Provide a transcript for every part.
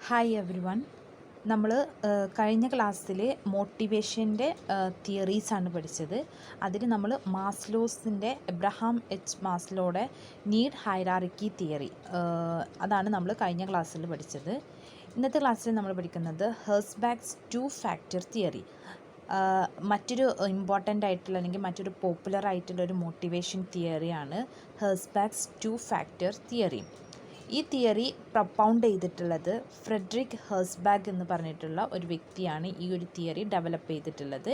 Hi every one. നമ്മൾ കഴിഞ്ഞ ക്ലാസ്സിൽ മോട്ടിവേഷൻ്റെ തിയറീസാണ് പഠിച്ചത്. അതിൽ നമ്മൾ എബ്രഹാം എച്ച് മാസ്ലോയുടെ നീഡ് ഹൈറാർക്കി തിയറി അതാണ് നമ്മൾ കഴിഞ്ഞ ക്ലാസ്സിൽ പഠിച്ചത്. ഇന്നത്തെ ക്ലാസ്സിൽ നമ്മൾ പഠിക്കുന്നത് ഹെർസ്ബാഗ്സ് 2 ഫാക്ടർ തിയറി. മറ്റൊരു ഇമ്പോർട്ടൻ്റ് ആയിട്ടുള്ള അല്ലെങ്കിൽ മറ്റൊരു പോപ്പുലർ ആയിട്ടുള്ള ഒരു മോട്ടിവേഷൻ തിയറിയാണ് ഹെർസ്ബാഗ്സ് 2 ഫാക്ടർ തിയറി. ഈ തിയറി പ്രൊപ്പൗണ്ട് ചെയ്തിട്ടുള്ളത് ഫ്രെഡറിക് ഹെർസ്ബാഗ് എന്ന് പറഞ്ഞിട്ടുള്ള ഒരു വ്യക്തിയാണ് ഈ ഒരു തിയറി ഡെവലപ്പ് ചെയ്തിട്ടുള്ളത്.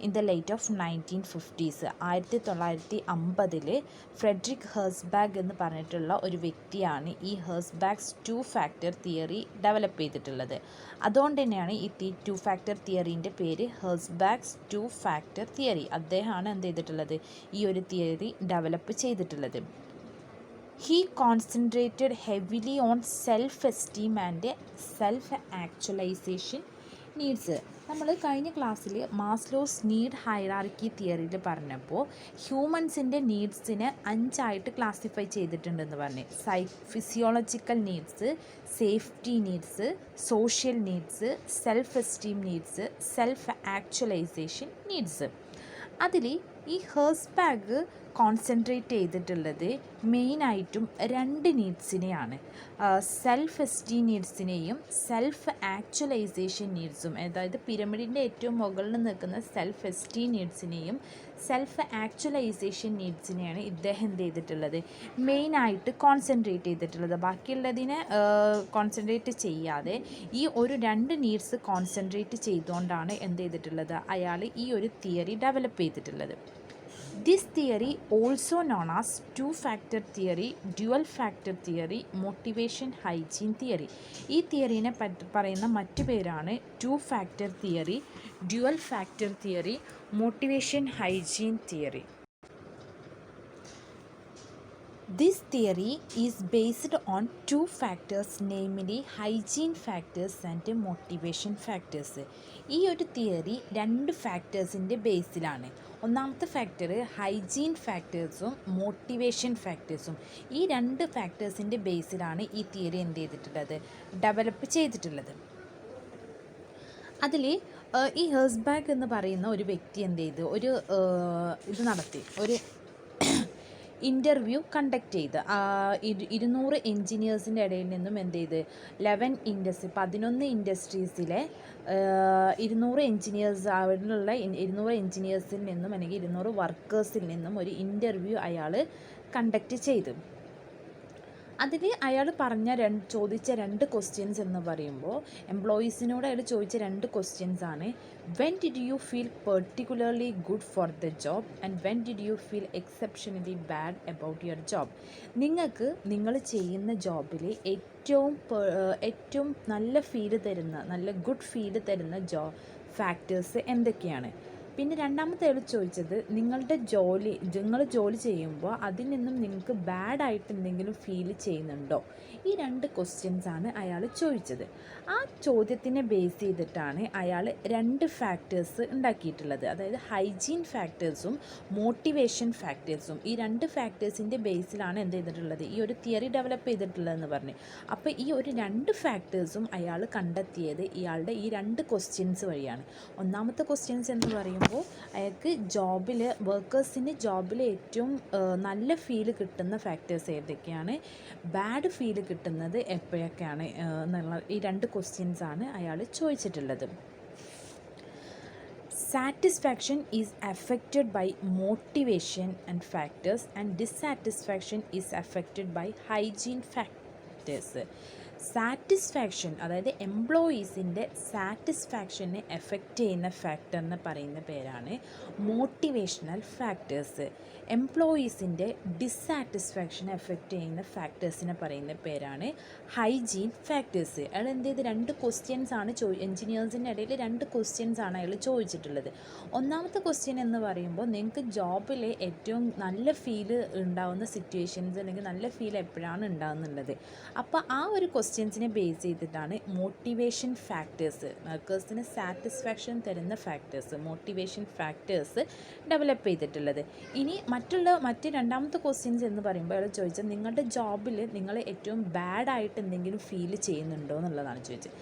In the late of 1950s 1950 Frederick Herzberg എന്ന് പറഞ്ഞിട്ടുള്ള ഒരു വ്യക്തിയാണ് ഈ ഹെർസ്ബാഗ്സ് 2 ഫാക്ടർ തിയറി ഡെവലപ്പ് ചെയ്തിട്ടുള്ളത്. അതുകൊണ്ട് തന്നെയാണ് ഈ 2 ഫാക്ടർ തിയറീൻ്റെ പേര് ഹെർസ്ബാഗ്സ് 2 ഫാക്ടർ തിയറി. അദ്ദേഹമാണ് എന്ത് ചെയ്തിട്ടുള്ളത്, ഈ ഒരു തിയറി ഡെവലപ്പ് ചെയ്തിട്ടുള്ളത്. He concentrated heavily on self-esteem and self-actualization needs. നമ്മൾ കഴിഞ്ഞ ക്ലാസ്സിൽ മാസ്ലോസ് നീഡ് ഹൈറാർക്കി തിയറിയിൽ പറഞ്ഞപ്പോൾ ഹ്യൂമൻസിൻ്റെ നീഡ്സിനെ 5 ക്ലാസിഫൈ ചെയ്തിട്ടുണ്ടെന്ന് പറഞ്ഞ്. Physiological needs, safety needs, social needs, self esteem needs, self actualization needs. അതിൽ ഈ ഹെർസ്ബാഗ് കോൺസെൻട്രേറ്റ് ചെയ്തിട്ടുള്ളത് മെയിനായിട്ടും 2 നീഡ്സിനെയാണ്. സെൽഫ് എസ്റ്റീം നീഡ്സിനെയും സെൽഫ് ആക്ച്വലൈസേഷൻ നീഡ്സും. അതായത് പിരമിഡിൻ്റെ ഏറ്റവും മുകളിൽ നിൽക്കുന്ന സെൽഫ് എസ്റ്റീം നീഡ്സിനെയും സെൽഫ് ആക്ച്വലൈസേഷൻ നീഡ്സിനെയാണ് ഇദ്ദേഹം എന്ത് ചെയ്തിട്ടുള്ളത്, മെയിനായിട്ട് കോൺസെൻട്രേറ്റ് ചെയ്തിട്ടുള്ളത്. ബാക്കിയുള്ളതിനെ കോൺസെൻട്രേറ്റ് ചെയ്യാതെ ഈ ഒരു 2 നീഡ്സ് കോൺസെൻട്രേറ്റ് ചെയ്തുകൊണ്ടാണ് എന്ത് ചെയ്തിട്ടുള്ളത്, അയാൾ ഈ ഒരു തിയറി ഡെവലപ്പ് ചെയ്തിട്ടുള്ളത്. This theory, also known as 2 factor theory, dual factor theory, motivation hygiene theory. ഈ തിയറീനെ പറയുന്ന മറ്റു പേരാണ് 2 factor theory, dual factor theory, motivation hygiene theory. This theory is based on 2 factors, namely hygiene factors and motivation factors. ഈ ഒരു theory 2 ഫാക്ടേഴ്സിൻ്റെ ബേസിലാണ്. ഒന്നാമത്തെ factor hygiene ഫാക്ടേഴ്സും motivation ഫാക്ടേഴ്സും. ഈ 2 ഫാക്ടേഴ്സിൻ്റെ ബേസിലാണ് ഈ തിയറി എന്ത് ചെയ്തിട്ടുള്ളത്, ഡെവലപ്പ് ചെയ്തിട്ടുള്ളത്. അതിൽ ഈ ഹെർസ്ബാഗ് എന്ന് പറയുന്ന ഒരു വ്യക്തി എന്ത് ചെയ്തു, ഒരു ഇത് നടത്തി, ഒരു ഇൻ്റർവ്യൂ കണ്ടക്ട് ചെയ്ത് 200 എൻജിനീയേഴ്സിൻ്റെ ഇടയിൽ നിന്നും എന്ത് ചെയ്ത് 11 ഇൻഡസ്ട്രീസിലെ 200 എൻജിനീയേഴ്സ്, അവിടെയുള്ള 200 എൻജിനീയേഴ്സിൽ നിന്നും അല്ലെങ്കിൽ 200 വർക്കേഴ്സിൽ നിന്നും ഒരു ഇൻ്റർവ്യൂ അയാൾ കണ്ടക്ട് ചെയ്തു. അതിൽ അയാൾ ചോദിച്ച 2 ക്വസ്റ്റ്യൻസ് എന്ന് പറയുമ്പോൾ, എംപ്ലോയീസിനോട് അയാൾ ചോദിച്ച 2 ക്വസ്റ്റ്യൻസ് ആണ്: when did you feel particularly good for the job and when did you feel exceptionally bad about your job. നിങ്ങൾക്ക് നിങ്ങൾ ചെയ്യുന്ന ജോബിൽ ഏറ്റവും നല്ല ഫീല് തരുന്ന, നല്ല ഗുഡ് ഫീല് തരുന്ന ഫാക്ടേഴ്സ് എന്തൊക്കെയാണ്? പിന്നെ രണ്ടാമത്തെ അയാൾ ചോദിച്ചത്, നിങ്ങൾ ജോലി ചെയ്യുമ്പോൾ അതിൽ നിന്നും നിങ്ങൾക്ക് ബാഡായിട്ട് എന്തെങ്കിലും ഫീൽ ചെയ്യുന്നുണ്ടോ? ഈ 2 ക്വസ്റ്റ്യൻസാണ് അയാൾ ചോദിച്ചത്. ആ ചോദ്യത്തിനെ ബേസ് ചെയ്തിട്ടാണ് അയാൾ 2 ഫാക്ടേഴ്സ് ഉണ്ടാക്കിയിട്ടുള്ളത്. അതായത് ഹൈജീൻ ഫാക്ടേഴ്സും മോട്ടിവേഷൻ ഫാക്ടേഴ്സും. ഈ 2 ഫാക്ടേഴ്സിൻ്റെ ബേസിലാണ് എന്ത് ചെയ്തിട്ടുള്ളത്, ഈ ഒരു തിയറി ഡെവലപ്പ് ചെയ്തിട്ടുള്ളതെന്ന് പറഞ്ഞു. അപ്പോൾ ഈ ഒരു 2 ഫാക്ടേഴ്സും അയാൾ കണ്ടെത്തിയത് ഇയാളുടെ ഈ 2 ക്വസ്റ്റ്യൻസ് വഴിയാണ്. ഒന്നാമത്തെ ക്വസ്റ്റ്യൻസ് എന്ന് പറയുമ്പോൾ അയാൾക്ക് വർക്കേഴ്സിന് ജോബിൽ ഏറ്റവും നല്ല ഫീല് കിട്ടുന്ന ഫാക്ടേഴ്സ് ഏതൊക്കെയാണ്, ബാഡ് ഫീല് കിട്ടുന്നത് എപ്പോഴൊക്കെയാണ് എന്നുള്ള ഈ 2 ക്വസ്റ്റ്യൻസാണ് അയാൾ ചോദിച്ചിട്ടുള്ളത്. Satisfaction is affected by motivation and factors and dissatisfaction is affected by hygiene factors. Satisfaction, അതായത് എംപ്ലോയീസിൻ്റെ സാറ്റിസ്ഫാക്ഷനെ എഫക്റ്റ് ചെയ്യുന്ന ഫാക്ടറിന് പറയുന്ന പേരാണ് മോട്ടിവേഷണൽ ഫാക്ടേഴ്സ്. എംപ്ലോയീസിൻ്റെ ഡിസ്സാറ്റിസ്ഫാക്ഷനെ എഫക്റ്റ് ചെയ്യുന്ന ഫാക്ടേഴ്സിനെ പറയുന്ന പേരാണ് ഹൈജീൻ ഫാക്ടേഴ്സ്. അയാൾ എന്ത് ചെയ്ത് 2 ക്വസ്റ്റ്യൻസ് ആണ് എൻജിനീയേഴ്സിൻ്റെ ഇടയിൽ 2 ക്വസ്റ്റ്യൻസ് ആണ് അയാൾ ചോദിച്ചിട്ടുള്ളത്. ഒന്നാമത്തെ ക്വസ്റ്റ്യൻ എന്ന് പറയുമ്പോൾ, നിങ്ങൾക്ക് ജോബിൽ ഏറ്റവും നല്ല ഫീല് ഉണ്ടാകുന്ന സിറ്റുവേഷൻസ് അല്ലെങ്കിൽ നല്ല ഫീൽ എപ്പോഴാണ് ഉണ്ടാകുന്നുള്ളത്. അപ്പോൾ ആ ഒരു ക്വസ്റ്റ്യൻസിനെ ബേസ് ചെയ്തിട്ടാണ് മോട്ടിവേഷൻ ഫാക്ടേഴ്സ്, വർക്കേഴ്സിന് സാറ്റിസ്ഫാക്ഷൻ തരുന്ന ഫാക്ടേഴ്സ്, മോട്ടിവേഷൻ ഫാക്ടേഴ്സ് ഡെവലപ്പ് ചെയ്തിട്ടുള്ളത്. ഇനി മറ്റ് രണ്ടാമത്തെ ക്വസ്റ്റ്യൻസ് എന്ന് പറയുമ്പോൾ അയാൾ ചോദിച്ചത് നിങ്ങളുടെ ജോബിൽ നിങ്ങൾ ഏറ്റവും ബാഡായിട്ട് എന്തെങ്കിലും ഫീൽ ചെയ്യുന്നുണ്ടോ എന്നുള്ളതാണ് ചോദിച്ചത്.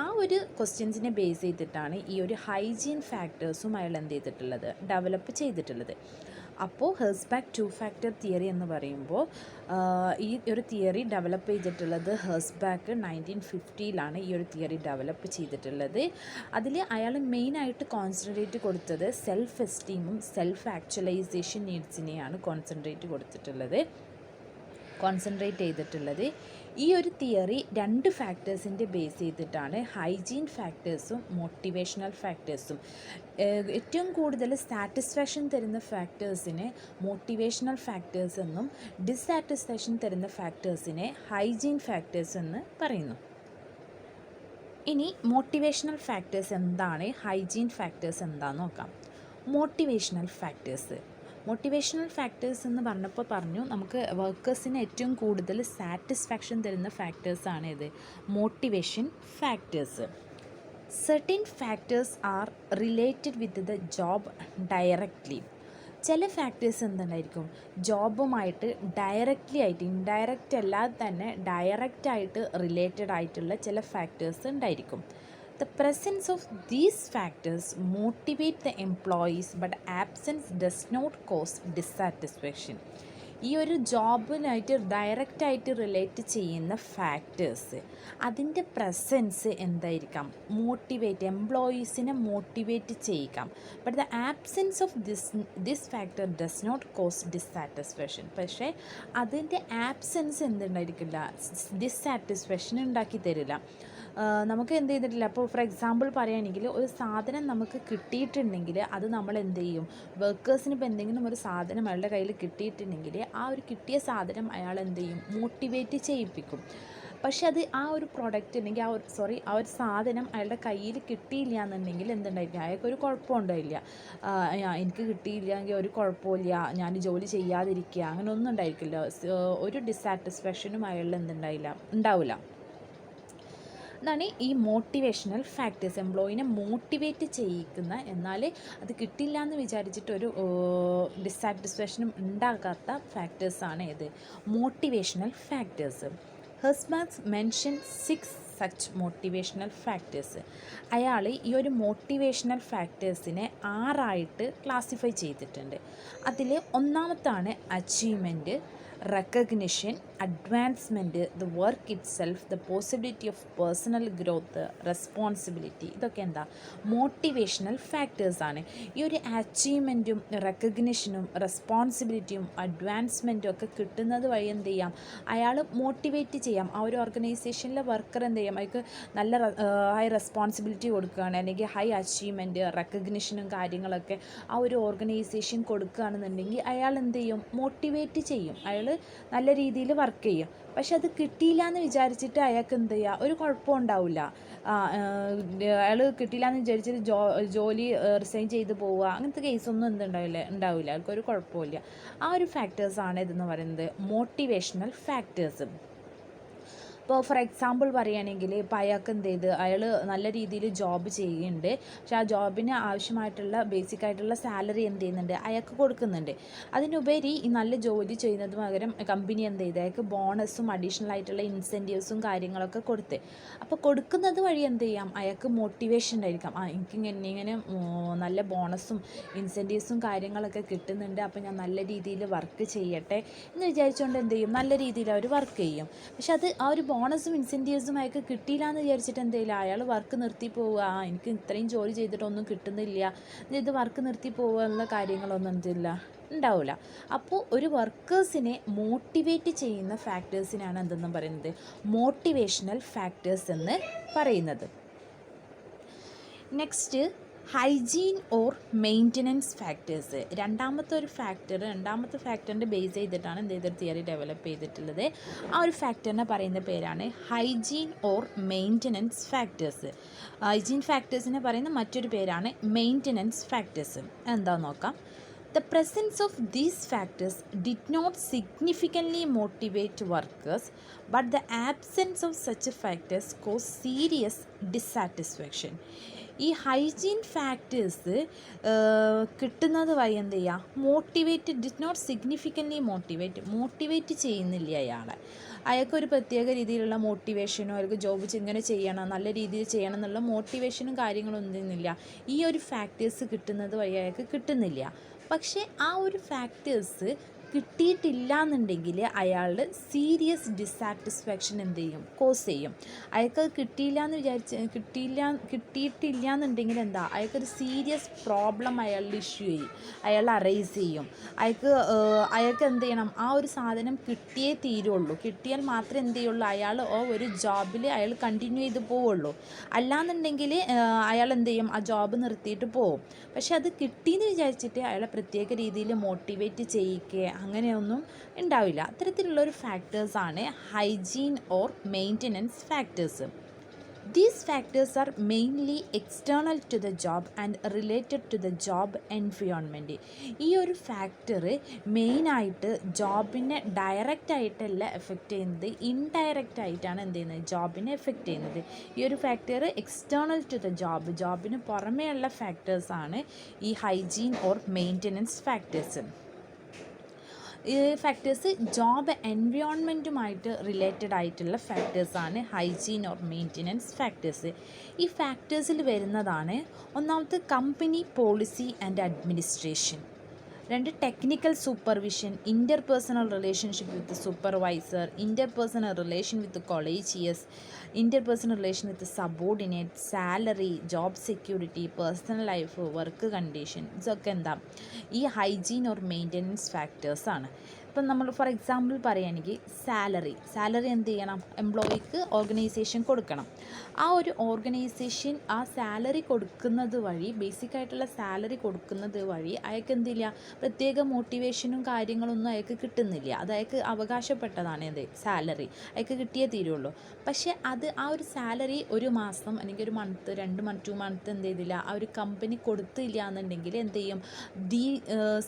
ആ ഒരു ക്വസ്റ്റ്യൻസിനെ ബേസ് ചെയ്തിട്ടാണ് ഈ ഒരു ഹൈജീൻ ഫാക്ടേഴ്സും അയാൾ എന്ത് ചെയ്തിട്ടുള്ളത്, ഡെവലപ്പ് ചെയ്തിട്ടുള്ളത്. അപ്പോൾ ഹെർസ്ബാക്ക് 2 ഫാക്ടർ തിയറി എന്ന് പറയുമ്പോൾ ഈ ഒരു തിയറി ഡെവലപ്പ് ചെയ്തിട്ടുള്ളത് ഹെർസ്ബാക്ക് 1950 ഈ ഒരു തിയറി ഡെവലപ്പ് ചെയ്തിട്ടുള്ളത്. അതിൽ അയാൾ മെയിനായിട്ട് കോൺസെൻട്രേറ്റ് കൊടുത്തത് സെൽഫ് എസ്റ്റീമും സെൽഫ് ആക്ച്വലൈസേഷൻ നീഡ്സിനെയാണ് കോൺസെൻട്രേറ്റ് ചെയ്തിട്ടുള്ളത്. ഈ ഒരു തിയറി 2 ഫാക്ടേഴ്സിൻ്റെ ബേസ് ചെയ്തിട്ടാണ്, ഹൈജീൻ ഫാക്ടേഴ്സും മോട്ടിവേഷണൽ ഫാക്ടേഴ്സും. ഏറ്റവും കൂടുതൽ സാറ്റിസ്ഫാക്ഷൻ തരുന്ന ഫാക്ടേഴ്സിനെ മോട്ടിവേഷണൽ ഫാക്ടേഴ്സ് എന്നും ഡിസാറ്റിസ്ഫാക്ഷൻ തരുന്ന ഫാക്ടേഴ്സിനെ ഹൈജീൻ ഫാക്ടേഴ്സ് എന്ന് പറയുന്നു. ഇനി മോട്ടിവേഷണൽ ഫാക്ടേഴ്സ് എന്താണ്, ഹൈജീൻ ഫാക്ടേഴ്സ് എന്താണെന്ന് നോക്കാം. മോട്ടിവേഷണൽ ഫാക്ടേഴ്സ് എന്ന് പറഞ്ഞു നമുക്ക് വർക്കേഴ്സിന് ഏറ്റവും കൂടുതൽ സാറ്റിസ്ഫാക്ഷൻ തരുന്ന ഫാക്ടേഴ്സാണ് ഇത്, motivation factors. Certain factors are related with the job directly. ചില ഫാക്ടേഴ്സ് എന്തുണ്ടായിരിക്കും, ജോബുമായിട്ട് ഡയറക്റ്റ്ലി ആയിട്ട്, ഇൻഡയറക്റ്റ് അല്ലാതെ തന്നെ ഡയറക്റ്റായിട്ട് റിലേറ്റഡ് ആയിട്ടുള്ള ചില ഫാക്ടേഴ്സ് ഉണ്ടായിരിക്കും. The presence of these factors motivate the employees, but absence does not cause dissatisfaction. ഈ ഒരു ജോബിനായിട്ട് ഡയറക്റ്റായിട്ട് റിലേറ്റ് ചെയ്യുന്ന ഫാക്ടേഴ്സ്, അതിൻ്റെ പ്രസൻസ് എന്തായിരിക്കാം, എംപ്ലോയീസിനെ മോട്ടിവേറ്റ് ചെയ്യിക്കാം. But the absence of this factor does not cause dissatisfaction. പക്ഷേ അതിൻ്റെ ആബ്സെൻസ് എന്തുണ്ടായിരിക്കില്ല, ഡിസ്സാറ്റിസ്ഫാക്ഷൻ ഉണ്ടാക്കി തരില്ല. നമുക്ക് എന്ത് ചെയ്തിട്ടില്ല, അപ്പോൾ ഫോർ എക്സാമ്പിൾ പറയുകയാണെങ്കിൽ ഒരു സാധനം നമുക്ക് കിട്ടിയിട്ടുണ്ടെങ്കിൽ അത് നമ്മൾ എന്ത് ചെയ്യും, വർക്കേഴ്സിന് ഇപ്പോൾ എന്തെങ്കിലും ഒരു സാധനം അയാളുടെ കയ്യിൽ കിട്ടിയിട്ടുണ്ടെങ്കിൽ ആ ഒരു കിട്ടിയ സാധനം അയാൾ എന്ത് ചെയ്യും, മോട്ടിവേറ്റ് ചെയ്യിപ്പിക്കും. പക്ഷെ അത് ആ ഒരു പ്രോഡക്റ്റ് അല്ലെങ്കിൽ ആ ഒരു സാധനം അയാളുടെ കയ്യിൽ കിട്ടിയില്ല എന്നുണ്ടെങ്കിൽ എന്തുണ്ടായിരിക്കും, അയാൾക്കൊരു കുഴപ്പമുണ്ടായില്ല. എനിക്ക് കിട്ടിയില്ലെങ്കിൽ ഒരു കുഴപ്പമില്ല, ഞാൻ ജോലി ചെയ്യാതിരിക്കുക, അങ്ങനെ ഒന്നും ഉണ്ടായിരിക്കില്ല. ഒരു ഡിസാറ്റിസ്ഫാക്ഷനും അയാളിൽ ഉണ്ടാവില്ല. അതാണ് ഈ മോട്ടിവേഷണൽ ഫാക്ടേഴ്സ്, എംപ്ലോയിനെ മോട്ടിവേറ്റ് ചെയ്യിക്കുന്ന, എന്നാൽ അത് കിട്ടില്ല എന്ന് വിചാരിച്ചിട്ടൊരു ഡിസാറ്റിസ്ഫാക്ഷനും ഉണ്ടാകാത്ത ഫാക്ടേഴ്സാണ് ഇത്, motivational factors. Herzberg mention 6 such motivational factors. അയാൾ ഈ ഒരു മോട്ടിവേഷണൽ ഫാക്ടേഴ്സിനെ 6 ക്ലാസിഫൈ ചെയ്തിട്ടുണ്ട്. അതിൽ ഒന്നാമത്താണ് achievement, recognition, advancement, the work itself, the possibility of personal growth, responsibility. ഇതൊക്കെ എന്താ, മോട്ടിവേഷണൽ ഫാക്ടേഴ്സാണ്. ഈ ഒരു അച്ചീവ്മെൻറ്റും റെക്കഗ്നിഷനും റെസ്പോൺസിബിലിറ്റിയും അഡ്വാൻസ്മെൻറ്റും ഒക്കെ കിട്ടുന്നത് വഴി എന്ത് ചെയ്യാം, അയാൾ മോട്ടിവേറ്റ് ചെയ്യാം. ആ ഒരു ഓർഗനൈസേഷനിലെ വർക്കർ എന്ത് ചെയ്യാം, അയാൾക്ക് നല്ല ഹൈ റെസ്പോൺസിബിലിറ്റി കൊടുക്കുകയാണ്, അല്ലെങ്കിൽ ഹൈ അച്ചീവ്മെൻറ്റ് റെക്കഗ്നിഷനും കാര്യങ്ങളൊക്കെ ആ ഒരു ഓർഗനൈസേഷൻ കൊടുക്കുകയാണെന്നുണ്ടെങ്കിൽ അയാൾ എന്ത് ചെയ്യും, മോട്ടിവേറ്റ് ചെയ്യും, അയാൾ നല്ല രീതിയിൽ വർക്ക് ചെയ്യും. പക്ഷെ അത് കിട്ടിയില്ല എന്ന് വിചാരിച്ചിട്ട് അയാൾക്ക് എന്ത് ചെയ്യുക, ഒരു കുഴപ്പവും ഉണ്ടാവില്ല. അയാൾ കിട്ടിയില്ല എന്ന് വിചാരിച്ചിട്ട് ജോലി റിസൈൻ ചെയ്ത് പോവുക, അങ്ങനത്തെ കേസൊന്നും ഉണ്ടാവില്ല, അയാൾക്കൊരു കുഴപ്പമില്ല. ആ ഒരു ഫാക്ടേഴ്സാണ് ഇതെന്ന് പറയുന്നത് മോട്ടിവേഷണൽ ഫാക്ടേഴ്സ്. ഇപ്പോൾ ഫോർ എക്സാമ്പിൾ പറയുകയാണെങ്കിൽ ഇപ്പോൾ അയാൾക്ക് എന്ത് ചെയ്ത്, അയാൾ നല്ല രീതിയിൽ ജോബ് ചെയ്യുന്നുണ്ട്, പക്ഷേ ആ ജോബിന് ആവശ്യമായിട്ടുള്ള ബേസിക് ആയിട്ടുള്ള സാലറി എന്ത് ചെയ്യുന്നുണ്ട്, അയാൾക്ക് കൊടുക്കുന്നുണ്ട്. അതിനുപരി ഈ നല്ല ജോലി ചെയ്യുന്നതിന് പകരം കമ്പനി എന്ത് ചെയ്ത് അയാൾക്ക് ബോണസും അഡീഷണൽ ആയിട്ടുള്ള ഇൻസെൻറ്റീവ്സും കാര്യങ്ങളൊക്കെ കൊടുത്ത്, അപ്പോൾ കൊടുക്കുന്നത് വഴി എന്ത് ചെയ്യാം, അയാൾക്ക് മോട്ടിവേഷൻ ഉണ്ടായിരിക്കാം. എനിക്കിങ്ങനെ നല്ല ബോണസും ഇൻസെൻറ്റീവ്സും കാര്യങ്ങളൊക്കെ കിട്ടുന്നുണ്ട്, അപ്പോൾ ഞാൻ നല്ല രീതിയിൽ വർക്ക് ചെയ്യട്ടെ എന്ന് വിചാരിച്ചുകൊണ്ട് എന്ത് ചെയ്യും, നല്ല രീതിയിൽ അവർ വർക്ക് ചെയ്യും. പക്ഷെ അത് ആ ഒരു ബോണസും ഇൻസെൻറ്റീവ്സും അയാൾക്ക് കിട്ടിയില്ല എന്ന് വിചാരിച്ചിട്ട് എന്തെയില്ല, അയാൾ വർക്ക് നിർത്തി പോവുക, എനിക്ക് ഇത്രയും ജോലി ചെയ്തിട്ടൊന്നും കിട്ടുന്നില്ല, ഇത് വർക്ക് നിർത്തി പോവുക എന്നുള്ള കാര്യങ്ങളൊന്നും ഉണ്ടാവില്ല. അപ്പോൾ ഒരു വർക്കേഴ്സിനെ മോട്ടിവേറ്റ് ചെയ്യുന്ന ഫാക്ടേഴ്സിനാണ് എന്തെന്ന് പറയുന്നത്, മോട്ടിവേഷണൽ ഫാക്ടേഴ്സ് എന്ന് പറയുന്നത്. Next hygiene or maintenance factors. രണ്ടാമത്തെ ഫാക്ടറിൻ്റെ ബേസ് ചെയ്തിട്ടാണ് എന്തൊരു തിയറി ഡെവലപ്പ് ചെയ്തിട്ടുള്ളത്. ആ ഒരു ഫാക്ടറിനെ പറയുന്ന പേരാണ് hygiene or maintenance factors. Hygiene ഫാക്ടേഴ്സിനെ പറയുന്ന മറ്റൊരു പേരാണ് മെയിൻ്റനൻസ് ഫാക്ടേഴ്സ്. എന്താണെന്ന് നോക്കാം. The presence of these factors did not significantly motivate workers, but the absence of such factors caused serious dissatisfaction. ഈ ഹൈജീൻ ഫാക്ടേഴ്സ് കിട്ടുന്നത് വഴി എന്ത് ചെയ്യുക, ഡിഡ് നോട്ട് സിഗ്നിഫിക്കൻ്റ്ലി മോട്ടിവേറ്റ് ചെയ്യുന്നില്ല അയാൾക്കൊരു പ്രത്യേക രീതിയിലുള്ള മോട്ടിവേഷനോ അയാൾക്ക് ജോബ് ഇങ്ങനെ ചെയ്യണം, നല്ല രീതിയിൽ ചെയ്യണം എന്നുള്ള മോട്ടിവേഷനും കാര്യങ്ങളൊന്നുമില്ല. ഈ ഒരു ഫാക്ടേഴ്സ് കിട്ടുന്നത് വഴി അയാൾക്ക് കിട്ടുന്നില്ല. പക്ഷേ ആ ഒരു ഫാക്ടേഴ്സ് കിട്ടിയിട്ടില്ല എന്നുണ്ടെങ്കിൽ അയാളുടെ സീരിയസ് ഡിസാറ്റിസ്ഫാക്ഷൻ എന്ത് ചെയ്യും, കോസ് ചെയ്യും. അയാൾക്ക് കിട്ടിയിട്ടില്ല എന്നുണ്ടെങ്കിൽ എന്താ, അയാൾക്കൊരു സീരിയസ് പ്രോബ്ലം അയാളുടെ ഇഷ്യൂ ചെയ്യും, അയാൾ അറൈസ് ചെയ്യും. അയാൾക്ക് എന്ത് ചെയ്യണം, ആ ഒരു സാധനം കിട്ടിയേ തീരുള്ളൂ. കിട്ടിയാൽ മാത്രമേ എന്ത് ചെയ്യുള്ളൂ, അയാൾ ഒരു ജോബിൽ അയാൾ കണ്ടിന്യൂ ചെയ്ത് പോവുള്ളൂ. അല്ലാന്നുണ്ടെങ്കിൽ അയാൾ എന്ത് ചെയ്യും, ആ ജോബ് നിർത്തിയിട്ട് പോവും. പക്ഷെ അത് കിട്ടിയെന്ന് വിചാരിച്ചിട്ട് അയാളെ പ്രത്യേക രീതിയിൽ മോട്ടിവേറ്റ് ചെയ്യിക്കുക അങ്ങനെയൊന്നും ഉണ്ടാവില്ല. അത്തരത്തിലുള്ളൊരു ഫാക്ടേഴ്സാണ് hygiene or maintenance factors. These factors are mainly external to the job and related to the job environment. ഈ ഒരു ഫാക്ടർ മെയിനായിട്ട് ജോബിനെ ഡയറക്റ്റായിട്ടല്ല എഫക്റ്റ് ചെയ്യുന്നത്, ഇൻഡയറക്റ്റ് ആയിട്ടാണ് എന്ത് ചെയ്യുന്നത്, ജോബിനെ എഫക്റ്റ് ചെയ്യുന്നത്. ഈ ഒരു ഫാക്ടർ എക്സ്റ്റേണൽ ടു ദ ജോബിന് പുറമേയുള്ള ഫാക്ടേഴ്സാണ് ഈ ഹൈജീൻ ഓർ മെയിൻ്റനൻസ് ഫാക്ടേഴ്സ്. ഈ ഫാക്ടേഴ്സ് ജോബ് എൻവയോൺമെൻറ്റുമായിട്ട് റിലേറ്റഡ് ആയിട്ടുള്ള ഫാക്ടേഴ്സാണ് ഹൈജീൻ ഓർ മെയിൻ്റനൻസ് ഫാക്ടേഴ്സ്. ഈ ഫാക്ടേഴ്സിൽ വരുന്നതാണ് ഒന്നാമത്തെ കമ്പനി പോളിസി ആൻഡ് അഡ്മിനിസ്ട്രേഷൻ, രണ്ട് technical supervision, interpersonal relationship with supervisor, interpersonal relation with colleagues, interpersonal relation with subordinate, salary, job security, personal life, work condition, ഇതൊക്കെ എന്താ ഈ ഹൈജീൻ ഓർ മെയിൻ്റനൻസ് ഫാക്ടേഴ്സാണ്. ഇപ്പം നമ്മൾ ഫോർ എക്സാമ്പിൾ പറയുകയാണെങ്കിൽ സാലറി എന്ത് ചെയ്യണം, എംപ്ലോയിക്ക് organisation കൊടുക്കണം. ആ ഒരു ഓർഗനൈസേഷൻ ആ സാലറി കൊടുക്കുന്നത് വഴി, ബേസിക്കായിട്ടുള്ള സാലറി കൊടുക്കുന്നത് വഴി അയാൾക്ക് എന്തില്ല, പ്രത്യേക മോട്ടിവേഷനും കാര്യങ്ങളൊന്നും അയാൾക്ക് കിട്ടുന്നില്ല. അത് അയാൾക്ക് അവകാശപ്പെട്ടതാണ് എന്ത്, സാലറി അയാൾക്ക് കിട്ടിയേ തീരുള്ളൂ. പക്ഷേ അത് ആ ഒരു സാലറി ഒരു മാസം അല്ലെങ്കിൽ ഒരു മന്ത്, 2 മന്ത് എന്ത് ചെയ്തില്ല, ആ ഒരു കമ്പനി കൊടുത്തില്ല എന്നുണ്ടെങ്കിൽ എന്ത് ചെയ്യും,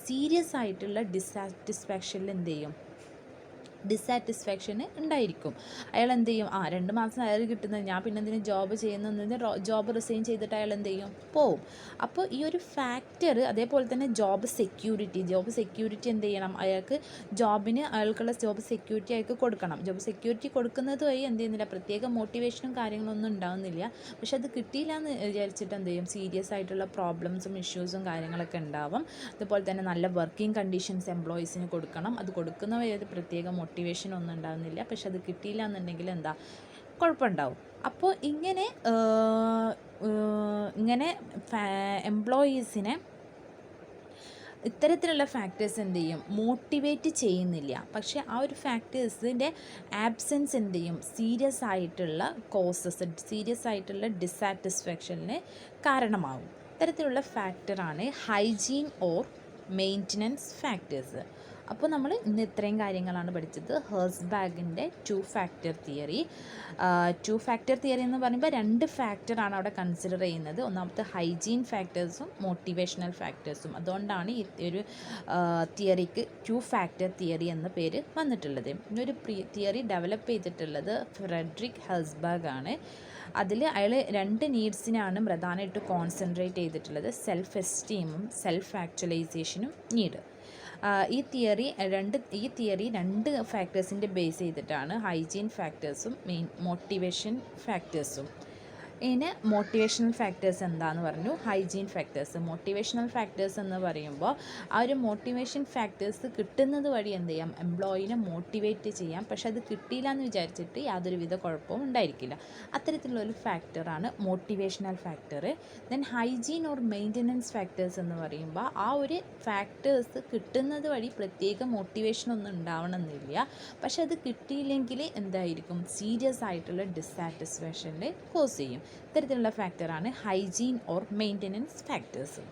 സീരിയസ് ആയിട്ടുള്ള ഡിസാറ്റിസ്ഫാക്ഷനിൽ എന്ത് ചെയ്യും, ഡിസാറ്റിസ്ഫാക്ഷന് ഉണ്ടായിരിക്കും. അയാൾ എന്ത് ചെയ്യും, 2 മാസം അയാൾ കിട്ടുന്നത്, ഞാൻ പിന്നെ എന്തിനും ജോബ് ചെയ്യുന്നതിന് ജോബ് റിസൈൻ ചെയ്തിട്ട് അയാൾ എന്ത് ചെയ്യും, പോവും. അപ്പോൾ ഈ ഒരു ഫാക്ടർ, അതേപോലെ തന്നെ ജോബ് സെക്യൂരിറ്റി എന്ത് ചെയ്യണം, അയാൾക്കുള്ള ജോബ് സെക്യൂരിറ്റി അയാൾക്ക് കൊടുക്കണം. ജോബ് സെക്യൂരിറ്റി കൊടുക്കുന്നത് വഴി എന്ത് ചെയ്യുന്നില്ല, പ്രത്യേക മോട്ടിവേഷനും കാര്യങ്ങളൊന്നും ഉണ്ടാകുന്നില്ല. പക്ഷെ അത് കിട്ടിയില്ല എന്ന് വിചാരിച്ചിട്ട് എന്ത് ചെയ്യും, സീരിയസ് ആയിട്ടുള്ള പ്രോബ്ലംസും ഇഷ്യൂസും കാര്യങ്ങളൊക്കെ ഉണ്ടാവും. അതുപോലെ തന്നെ നല്ല വർക്കിംഗ് കണ്ടീഷൻസ് എംപ്ലോയീസിന് കൊടുക്കണം. അത് കൊടുക്കുന്ന വഴി അത് പ്രത്യേക മോട്ടിവേഷൻ ഒന്നും ഉണ്ടാകുന്നില്ല. പക്ഷെ അത് കിട്ടിയില്ല എന്നുണ്ടെങ്കിൽ എന്താ, കുഴപ്പമുണ്ടാവും. അപ്പോൾ ഇങ്ങനെ എംപ്ലോയീസിനെ ഇത്തരത്തിലുള്ള ഫാക്ടേഴ്സ് എന്ത് ചെയ്യും, മോട്ടിവേറ്റ് ചെയ്യുന്നില്ല. പക്ഷേ ആ ഒരു ഫാക്ടേഴ്സിൻ്റെ ആബ്സെൻസ് എന്ത് ചെയ്യും, സീരിയസ് ആയിട്ടുള്ള ഡിസാറ്റിസ്ഫാക്ഷന് കാരണമാകും. ഇത്തരത്തിലുള്ള ഫാക്ടറാണ് ഹൈജീൻ ഓർ മെയിൻ്റനൻസ് ഫാക്ടേഴ്സ്. അപ്പോൾ നമ്മൾ ഇന്ന് ഇത്രയും കാര്യങ്ങളാണ് പഠിച്ചത്. ഹെർസ്ബർഗിൻ്റെ 2 ഫാക്ടർ തിയറി എന്ന് പറയുമ്പോൾ 2 ഫാക്ടറാണ് അവിടെ കൺസിഡർ ചെയ്യുന്നത്. ഒന്നാമത്തെ ഹൈജീൻ ഫാക്ടേഴ്സും മോട്ടിവേഷണൽ ഫാക്ടേഴ്സും. അതുകൊണ്ടാണ് ഈ ഒരു തിയറിക്ക് 2 ഫാക്ടർ തിയറി എന്ന പേര് വന്നിട്ടുള്ളത്. ഈ ഒരു തിയറി ഡെവലപ്പ് ചെയ്തിട്ടുള്ളത് ഫ്രെഡറിക് ഹെർസ്ബർഗ് ആണ്. അതിൽ അയാൾ 2 നീഡ്സിനാണ് പ്രധാനമായിട്ട് കോൺസെൻട്രേറ്റ് ചെയ്തിട്ടുള്ളത്, സെൽഫ് എസ്റ്റീമും സെൽഫ് ആക്ച്വലൈസേഷനും നീഡ്. ഈ തിയറി 2 ഫാക്ടേഴ്സിൻ്റെ ബേസ് ചെയ്തിട്ടാണ്, ഹൈജീൻ ഫാക്ടേഴ്സും മോട്ടിവേഷൻ ഫാക്ടേഴ്സും. ഇനി മോട്ടിവേഷണൽ ഫാക്ടേഴ്സ് എന്താണെന്ന് പറഞ്ഞു, ഹൈജീൻ ഫാക്ടേഴ്സ്. മോട്ടിവേഷണൽ ഫാക്ടേഴ്സ് എന്ന് പറയുമ്പോൾ ആ ഒരു മോട്ടിവേഷൻ ഫാക്ടേഴ്സ് കിട്ടുന്നത് വഴി എന്ത് ചെയ്യാം, എംപ്ലോയിനെ മോട്ടിവേറ്റ് ചെയ്യാം. പക്ഷെ അത് കിട്ടിയില്ല എന്ന് വിചാരിച്ചിട്ട് യാതൊരുവിധ കുഴപ്പവും ഉണ്ടായിരിക്കില്ല. അത്തരത്തിലുള്ളൊരു ഫാക്ടറാണ് motivational factor. Then hygiene or maintenance factors എന്ന് പറയുമ്പോൾ ആ ഒരു ഫാക്ടേഴ്സ് കിട്ടുന്നത് വഴി പ്രത്യേക മോട്ടിവേഷനൊന്നും ഉണ്ടാവണമെന്നില്ല. പക്ഷെ അത് കിട്ടിയില്ലെങ്കിൽ എന്തായിരിക്കും, സീരിയസ് ആയിട്ടുള്ള ഡിസാറ്റിസ്ഫാക്ഷൻ്റെ കോസ് ചെയ്യും. ഇത്തരത്തിലുള്ള ഫാക്ടറാണ് hygiene or maintenance factors.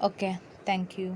Okay, thank U.